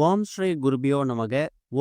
ஓம் ஸ்ரீ குருபியோ நமக.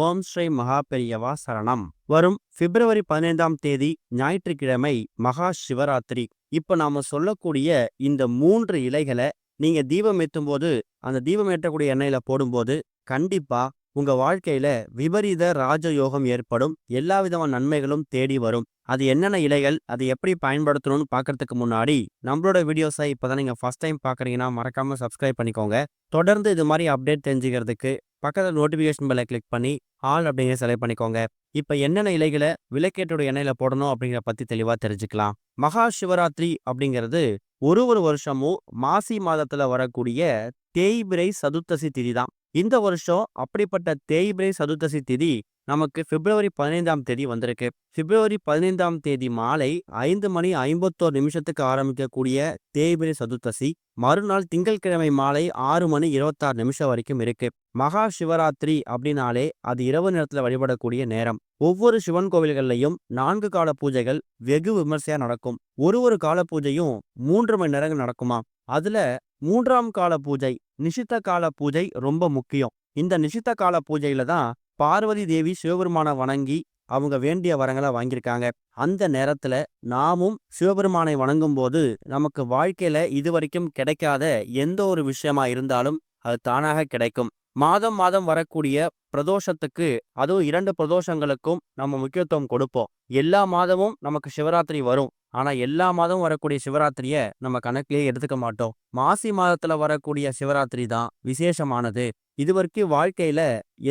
ஓம் ஸ்ரீ மகா பெரியவா சரணம். வரும் பிப்ரவரி 15ஆம் தேதி ஞாயிற்றுக்கிழமை மகா சிவராத்திரி. இப்ப நாம சொல்லக்கூடிய இந்த 3 இலைகளை நீங்க தீபம் ஏற்றும் போது, அந்த தீபம் ஏற்றக்கூடிய எண்ணெயில போடும்போது கண்டிப்பா உங்க வாழ்க்கையில விபரீத ராஜயோகம் ஏற்படும். எல்லா விதமான நன்மைகளும் தேடி வரும். அது என்னென்ன இலைகள், அது எப்படி பயன்படுத்தணும்னு பார்க்கறதுக்கு முன்னாடி நம்மளோட வீடியோஸை இப்பதான் நீங்க ஃபர்ஸ்ட் டைம் பார்க்குறீங்கன்னா மறக்காம சப்ஸ்கிரைப் பண்ணிக்கோங்க. தொடர்ந்து இது மாதிரி அப்டேட் தெரிஞ்சுக்கிறதுக்கு பக்கத்துல நோட்டிஃபிகேஷன் பெல்லை கிளிக் பண்ணி ஆல் அப்படிங்கிற செலக்ட் பண்ணிக்கோங்க. இப்ப என்னென்ன இலைகளை விளக்கேற்றோட எண்ணெயில போடணும் அப்படிங்கிற பத்தி தெளிவா தெரிஞ்சுக்கலாம். மகா சிவராத்திரி அப்படிங்கிறது ஒரு வருஷமும் மாசி மாதத்துல வரக்கூடிய தேய்பிறை சதுர்த்தசி திதி தான். இந்த வருஷம் அப்படிப்பட்ட தேய்பிறை சதுர்த்தசி திதி நமக்கு பிப்ரவரி 15ஆம் தேதி வந்திருக்கு. பிப்ரவரி 15ஆம் தேதி மாலை 5:51 ஆரம்பிக்கக்கூடிய தேய்பிறை சதுர்த்தசி மறுநாள் திங்கட்கிழமை மாலை 6:26 வரைக்கும் இருக்கு. மகா சிவராத்திரி அப்படின்னாலே அது இரவு நேரத்துல வழிபடக்கூடிய நேரம். ஒவ்வொரு சிவன் கோவில்கள்லையும் 4 கால பூஜைகள் வெகு விமர்சையா நடக்கும். ஒரு கால பூஜையும் 3 மணி நேரங்கள் நடக்குமா. அதுல 3ஆம் கால பூஜை நிஷித்த கால பூஜை ரொம்ப முக்கியம். இந்த நிஷித்த கால பூஜையில தான் பார்வதி தேவி சிவபெருமானை வணங்கி அவங்க வேண்டிய வரங்களை வாங்கியிருக்காங்க. அந்த நேரத்துல நாமும் சிவபெருமானை வணங்கும் போது நமக்கு வாழ்க்கையில இதுவரைக்கும் கிடைக்காத எந்த ஒரு விஷயமா இருந்தாலும் அது தானாக கிடைக்கும். மாதம் மாதம் வரக்கூடிய பிரதோஷத்துக்கு, அதுவும் 2 பிரதோஷங்களுக்கும் நம்ம முக்கியத்துவம் கொடுப்போம். எல்லா மாதமும் நமக்கு சிவராத்திரி வரும். ஆனா எல்லா மாதமும் வரக்கூடிய சிவராத்திரிய நம்ம கணக்கிலேயே எடுத்துக்க மாட்டோம். மாசி மாதத்துல வரக்கூடிய சிவராத்திரி தான் விசேஷமானது. இதுவரைக்கும் வாழ்க்கையில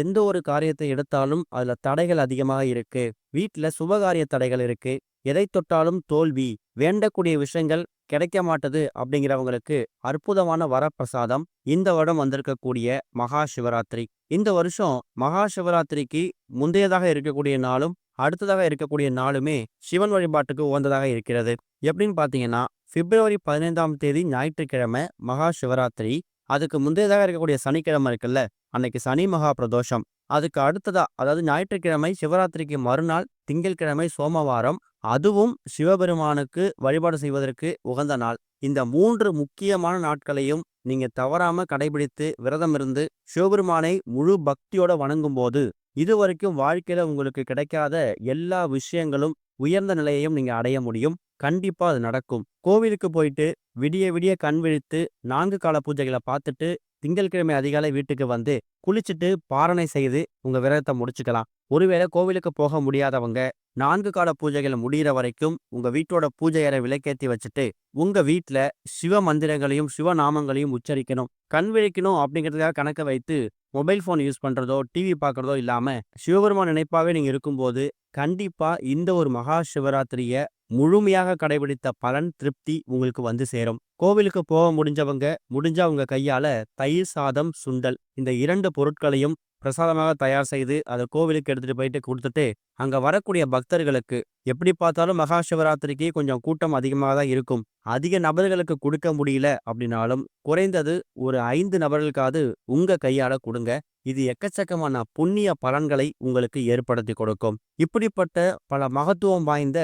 எந்த ஒரு காரியத்தை எடுத்தாலும் அதுல தடைகள் அதிகமாக இருக்கு. வீட்டுல சுபகாரிய தடைகள் இருக்கு. எதை தொட்டாலும் தோல்வி, வேண்டக்கூடிய விஷயங்கள் கிடைக்க மாட்டது அப்படிங்கிறவங்களுக்கு அற்புதமான வரப்பிரசாதம் இந்த வருடம் வந்திருக்கக்கூடிய மகா சிவராத்திரி. இந்த வருஷம் மகா சிவராத்திரிக்கு முந்தையதாக இருக்கக்கூடிய நாளும் அடுத்ததாக இருக்கக்கூடிய நாளுமே சிவன் வழிபாட்டுக்கு உகந்ததாக இருக்கிறது. எப்படின்னு பாத்தீங்கன்னா, பிப்ரவரி 15ஆம் தேதி ஞாயிற்றுக்கிழமை மகா சிவராத்திரி. அதுக்கு முந்தையதாக இருக்கக்கூடிய சனிக்கிழமை இருக்குல்ல, அன்னைக்கு சனி மகா பிரதோஷம். அதுக்கு அடுத்ததா, அதாவது ஞாயிற்றுக்கிழமை சிவராத்திரிக்கு மறுநாள் திங்கட்கிழமை சோமவாரம். அதுவும் சிவபெருமானுக்கு வழிபாடு செய்வதற்கு உகந்த நாள். இந்த 3 முக்கியமான நாட்களையும் நீங்க தவறாம கடைபிடித்து விரதம் இருந்து சிவபெருமானை முழு பக்தியோட வணங்கும் போது இதுவரைக்கும் வாழ்க்கையில உங்களுக்கு கிடைக்காத எல்லா விஷயங்களும், உயர்ந்த நிலையையும் நீங்க அடைய முடியும். கண்டிப்பா அது நடக்கும். கோவிலுக்கு போயிட்டு விடிய விடிய கண் விழித்து 4 கால பூஜைகளை பார்த்துட்டு திங்கட்கிழமை அதிகாலை வீட்டுக்கு வந்து குளிச்சுட்டு பாரணை செய்து உங்க விரதத்தை முடிச்சுக்கலாம். ஒருவேளை கோவிலுக்கு போக முடியாதவங்க 4 கால பூஜைகள் முடிகிற வரைக்கும் உங்க வீட்டோட பூஜை அறை விளக்கேற்றி வச்சுட்டு உங்க வீட்டுல சிவ மந்திரங்களையும் சிவநாமங்களையும் உச்சரிக்கணும். கண் விழிக்கணும் அப்படிங்கிறதுக்காக கணக்க வைத்து மொபைல் போன் யூஸ் பண்றதோ டிவி பார்க்கறதோ இல்லாம சிவபெருமான் நினைப்பாவே நீங்க இருக்கும்போது கண்டிப்பா இந்த ஒரு மகா சிவராத்திரிய முழுமையாக கடைபிடித்த பலன் திருப்தி உங்களுக்கு வந்து சேரும். கோவிலுக்கு போக முடிஞ்சவங்க முடிஞ்சா உங்க கையால தயிர் சாதம், சுண்டல் இந்த 2 பொருட்களையும் பிரசாதமாக தயார் செய்து அதை கோவிலுக்கு எடுத்துட்டு போயிட்டு கொடுத்துட்டு அங்க வரக்கூடிய பக்தர்களுக்கு, எப்படி பார்த்தாலும் மகா சிவராத்திரிக்கு கொஞ்சம் கூட்டம் அதிகமாக தான் இருக்கும். அதிக நபர்களுக்கு கொடுக்க முடியல அப்படின்னாலும் குறைந்தது ஒரு 5 நபர்களுக்காவது உங்க கையால கொடுங்க. இது எக்கச்சக்கமான புண்ணிய பலன்களை உங்களுக்கு ஏற்படுத்தி கொடுக்கும். இப்படிப்பட்ட பல மகத்துவம் வாய்ந்த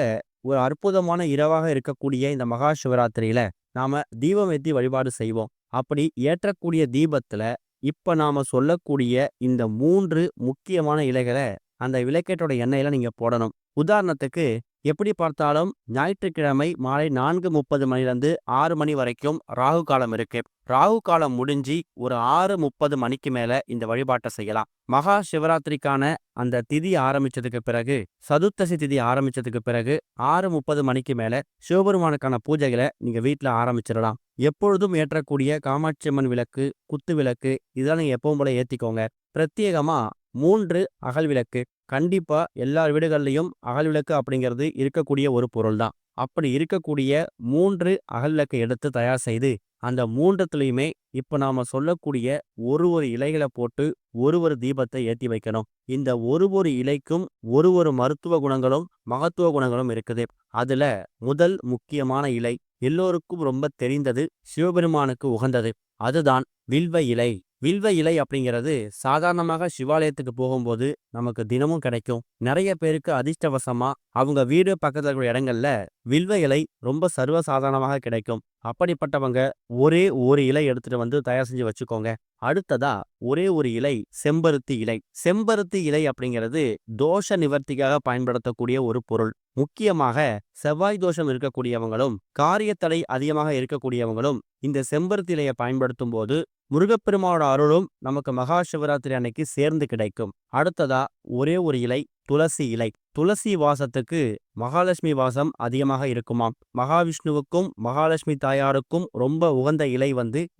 ஒரு அற்புதமான இரவாக இருக்கக்கூடிய இந்த மகா சிவராத்திரியில நாம தீபம் ஏற்றி வழிபாடு செய்வோம். அப்படி ஏற்றக்கூடிய தீபத்துல இப்ப நாம சொல்லக்கூடிய இந்த 3 முக்கியமான இலைகளை அந்த விளக்கேற்றோட எண்ணெயில நீங்க போடணும். உதாரணத்துக்கு, எப்படி பார்த்தாலும் ஞாயிற்றுக்கிழமை மாலை 4:30 மணிலிருந்து 6 மணி வரைக்கும் ராகு காலம் இருக்கு. ராகு காலம் முடிஞ்சு ஒரு 6:30 மணிக்கு மேல இந்த வழிபாட்டை செய்யலாம். மகா சிவராத்திரிக்கான அந்த திதி ஆரம்பிச்சதுக்கு பிறகு, சதுர்த்தசி திதி ஆரம்பிச்சதுக்கு பிறகு 6:30 மணிக்கு மேல சிவபெருமானுக்கான பூஜைகளை நீங்க வீட்டுல ஆரம்பிச்சிடலாம். எப்பொழுதும் ஏற்றக்கூடிய காமாட்சி அம்மன் விளக்கு, குத்து விளக்கு இதெல்லாம் நீங்க எப்பவும் போல ஏத்திக்கோங்க. பிரத்யேகமா 3 அகல் விளக்கு. கண்டிப்பா எல்லார் வீடுகள்லையும் அகல் விளக்கு அப்படிங்கிறது இருக்கக்கூடிய ஒரு பொருள் தான். அப்படி இருக்கக்கூடிய 3 அகல் விளக்கை எடுத்து தயார் செய்து அந்த 3த்துலயுமே இப்ப நாம சொல்லக்கூடிய ஒரு இலைகளை போட்டு ஒரு தீபத்தை ஏற்றி வைக்கணும். இந்த ஒரு இலைக்கும் ஒரு மருத்துவ குணங்களும் மகத்துவ குணங்களும் இருக்குது. அதுல முதல் முக்கியமான இலை எல்லோருக்கும் ரொம்ப தெரிந்தது, சிவபெருமானுக்கு உகந்தது. அதுதான் வில்வ இலை. வில்வ இலை அப்படிங்கிறது சாதாரணமாக சிவாலயத்துக்கு போகும்போது நமக்கு தினமும் கிடைக்கும். நிறைய பேருக்கு அதிர்ஷ்டவசமா அவங்க வீடு பக்கத்துல இருக்கிற இடங்கள்ல வில்வ இலை ரொம்ப சர்வசாதாரணமாக கிடைக்கும். அப்படிப்பட்டவங்க ஒரே ஒரு இலை எடுத்துட்டு வந்து தயார் செஞ்சு வச்சுக்கோங்க. அடுத்ததா ஒரே ஒரு இலை செம்பருத்தி இலை. செம்பருத்தி இலை அப்படிங்கிறது தோஷ நிவர்த்திக்காக பயன்படுத்தக்கூடிய ஒரு பொருள். முக்கியமாக செவ்வாய் தோஷம் இருக்கக்கூடியவங்களும் காரியத்தடை அதிகமாக இருக்கக்கூடியவங்களும் இந்த செம்பருத்தி இலையை பயன்படுத்தும் போது முருகப்பெருமானோட அருளும் நமக்கு மகா சிவராத்திரி அன்னைக்கு சேர்ந்து கிடைக்கும். அடுத்ததா ஒரே ஒரு இலை துளசி இலை. துளசி வாசத்துக்கு மகாலட்சுமி வாசம் அதிகமாக இருக்குமாம். மகாவிஷ்ணுவுக்கும் மகாலட்சுமி தாயாருக்கும் ரொம்ப உகந்த இலை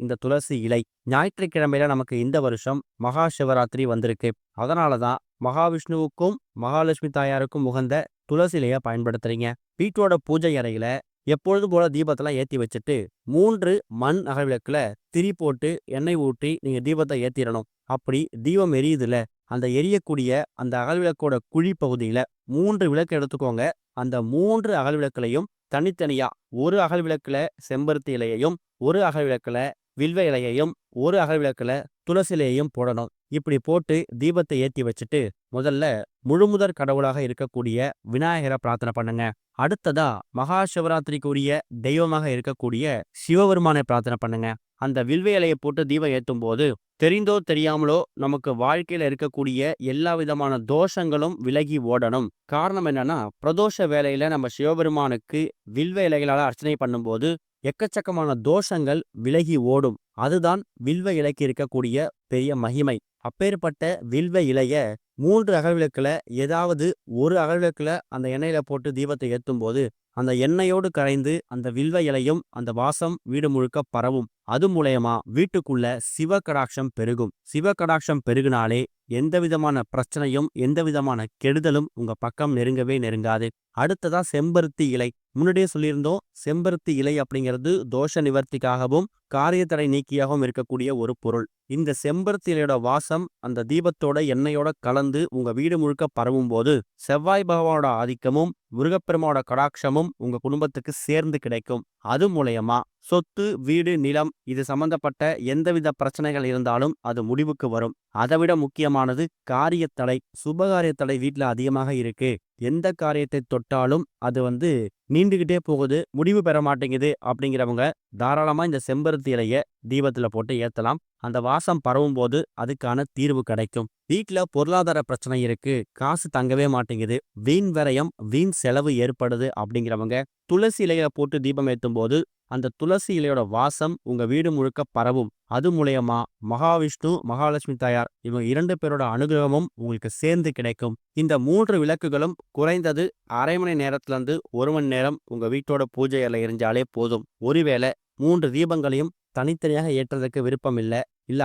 இந்த துளசி இலை. ஞாயிற்றுக்கிழமையில நமக்கு இந்த வருஷம் மகா சிவராத்திரி வந்திருக்கு. அதனாலதான் மகாவிஷ்ணுவுக்கும் மகாலட்சுமி தாயாருக்கும் உகந்த துளசி இலைய பயன்படுத்துறீங்க. வீட்டோட பூஜை அறையில எப்பொழுது போல தீபத்தெல்லாம் ஏத்தி வச்சுட்டு 3 மண் அகல்விளக்குல திரி போட்டு எண்ணெய் ஊற்றி நீங்க தீபத்தை ஏத்திடணும். அப்படி தீபம் எரியுதுல, அந்த எரியக்கூடிய அந்த அகல்விளக்கோட குழி பகுதியில 3 விளக்கு எடுத்துக்கோங்க. அந்த 3 அகல்விளக்குலையும் தனித்தனியா ஒரு அகல்விளக்குல செம்பருத்தி இலையையும், ஒரு அகல்விளக்குல வில்வ இலையையும், ஒரு அகல்விளக்குல துளசி இலையையும் போடணும். இப்படி போட்டு தீபத்தை ஏத்தி வச்சுட்டு முதல்ல முழுமுதற் கடவுளாக இருக்கக்கூடிய விநாயகரை பிரார்த்தனை பண்ணுங்க. அடுத்ததா மகா சிவராத்திரிக்கு உரிய தெய்வமாக இருக்கக்கூடிய சிவபெருமானை பிரார்த்தனை பண்ணுங்க. அந்த வில்வ இலையை போட்டு தீபம் ஏற்றும் போது தெரிந்தோ தெரியாமலோ நமக்கு வாழ்க்கையில இருக்கக்கூடிய எல்லா விதமான தோஷங்களும் விலகி ஓடணும். காரணம் என்னன்னா, பிரதோஷ வேளையில நம்ம சிவபெருமானுக்கு வில்வ இலைகளால அர்ச்சனை பண்ணும்போது எக்கச்சக்கமான தோஷங்கள் விலகி ஓடும். அதுதான் வில்வ இலைக்கு இருக்கக்கூடிய பெரிய மகிமை. அப்பேற்பட்ட வில்வ இலைய 3 அகல்விளக்குல ஏதாவது ஒரு அகல்விளக்குல அந்த எண்ணெயில போட்டு தீபத்தை ஏற்றும் போது அந்த எண்ணெயோடு கரைந்து அந்த வில்வ இலையும் அந்த வாசம் வீடு முழுக்க பரவும். அது மூலயமா வீட்டுக்குள்ள சிவ கடாட்சம் பெருகும். சிவ கடாட்சம் பெருகினாலே எந்த விதமான பிரச்சனையும் எந்த விதமான கெடுதலும் உங்க பக்கம் நெருங்கவே நெருங்காது. அடுத்ததா செம்பருத்தி இலை. முன்னாடியே சொல்லியிருந்தோம், செம்பருத்தி இலை அப்படிங்கிறது தோஷ நிவர்த்திக்காகவும் காரியத்தடை நீக்கியாகவும் இருக்கக்கூடிய ஒரு பொருள். இந்த செம்பருத்தி இலையோட வாசம் அந்த தீபத்தோட எண்ணெயோட கலந்து உங்க வீடு முழுக்க பரவும் போது செவ்வாய் பகவானோட ஆதிக்கமும் முருகப்பெருமானோட கடாட்சமும் உங்க குடும்பத்துக்கு சேர்ந்து கிடைக்கும். அது மூலயமா சொத்து, வீடு, நிலம் இது சம்பந்தப்பட்ட எந்தவித பிரச்சனைகள் இருந்தாலும் அது முடிவுக்கு வரும். அதைவிட முக்கியமானது காரியத்தடை. சுபகாரியத்தடை வீட்டுல அதிகமாக இருக்கு. எந்த காரியத்தை தொட்டாலும் அது நீண்டுகிட்டே போகுது, முடிவு பெற மாட்டேங்குது அப்படிங்கிறவங்க தாராளமா இந்த செம்பருத்தி இலைய தீபத்துல போட்டு ஏத்தலாம். அந்த வாசம் பரவும் போது அதுக்கான தீர்வு கிடைக்கும். வீட்டுல பொருளாதார பிரச்சனை இருக்கு, காசு தங்கவே மாட்டேங்குது, வீண் விரயம் வீண் செலவு ஏற்படுது அப்படிங்கிறவங்க துளசி இலையில போட்டு தீபம் ஏற்றும் போது அந்த துளசி இலையோட வாசம் உங்க வீடு முழுக்க பரவும். அது மூலயமா மகாவிஷ்ணு மகாலட்சுமி தாயார் இவங்க 2 பேரோட அனுகிரகமும் உங்களுக்கு சேர்ந்து கிடைக்கும். இந்த 3 விளக்குகளும் குறைந்தது அரை மணி நேரத்துல இருந்து 1 மணி நேரம் உங்க வீட்டோட பூஜை அறை எரிஞ்சாலே போதும். ஒருவேளை 3 தீபங்களையும் தனித்தனியாக ஏற்றுறதுக்கு விருப்பம் இல்ல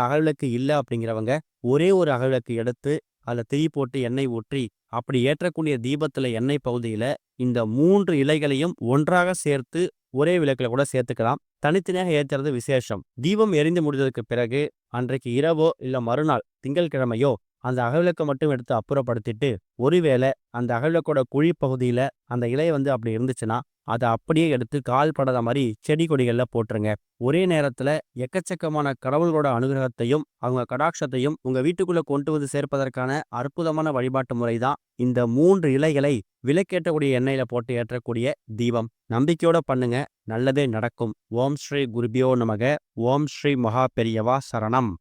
அகல்விளக்கு இல்ல அப்படிங்கிறவங்க ஒரே ஒரு அகல்விளக்கு எடுத்து அதுல திரி போட்டு எண்ணெய் ஊற்றி அப்படி ஏற்றக்கூடிய தீபத்துல எண்ணெய் பகுதியில இந்த 3 இலைகளையும் ஒன்றாக சேர்த்து ஒரே விளக்குல கூட சேர்த்துக்கலாம். தனித்தனியாக ஏற்றுறது விசேஷம். தீபம் எரிந்து முடிந்ததுக்கு பிறகு அன்றைக்கு இரவோ இல்ல மறுநாள் திங்கட்கிழமையோ அந்த அகவிளக்கை மட்டும் எடுத்து அப்புறப்படுத்திட்டு, ஒருவேளை அந்த அகவிளக்கோட குழி பகுதியில அந்த இலை அப்படி இருந்துச்சுன்னா அதை அப்படியே எடுத்து கால் படாத மாதிரி செடி கொடிகள்ல போட்டுருங்க. ஒரே நேரத்துல எக்கச்சக்கமான கடவுளோட அனுகிரகத்தையும் அவங்க கடாட்சத்தையும் உங்க வீட்டுக்குள்ள கொண்டு வந்து சேர்ப்பதற்கான அற்புதமான வழிபாட்டு முறைதான் இந்த 3 இலைகளை விளக்கேற்றக்கூடிய எண்ணெயில போட்டு ஏற்றக்கூடிய தீபம். நம்பிக்கையோட பண்ணுங்க, நல்லதே நடக்கும். ஓம் ஸ்ரீ குருபியோ நமக. ஓம் ஸ்ரீ மகா பெரியவா சரணம்.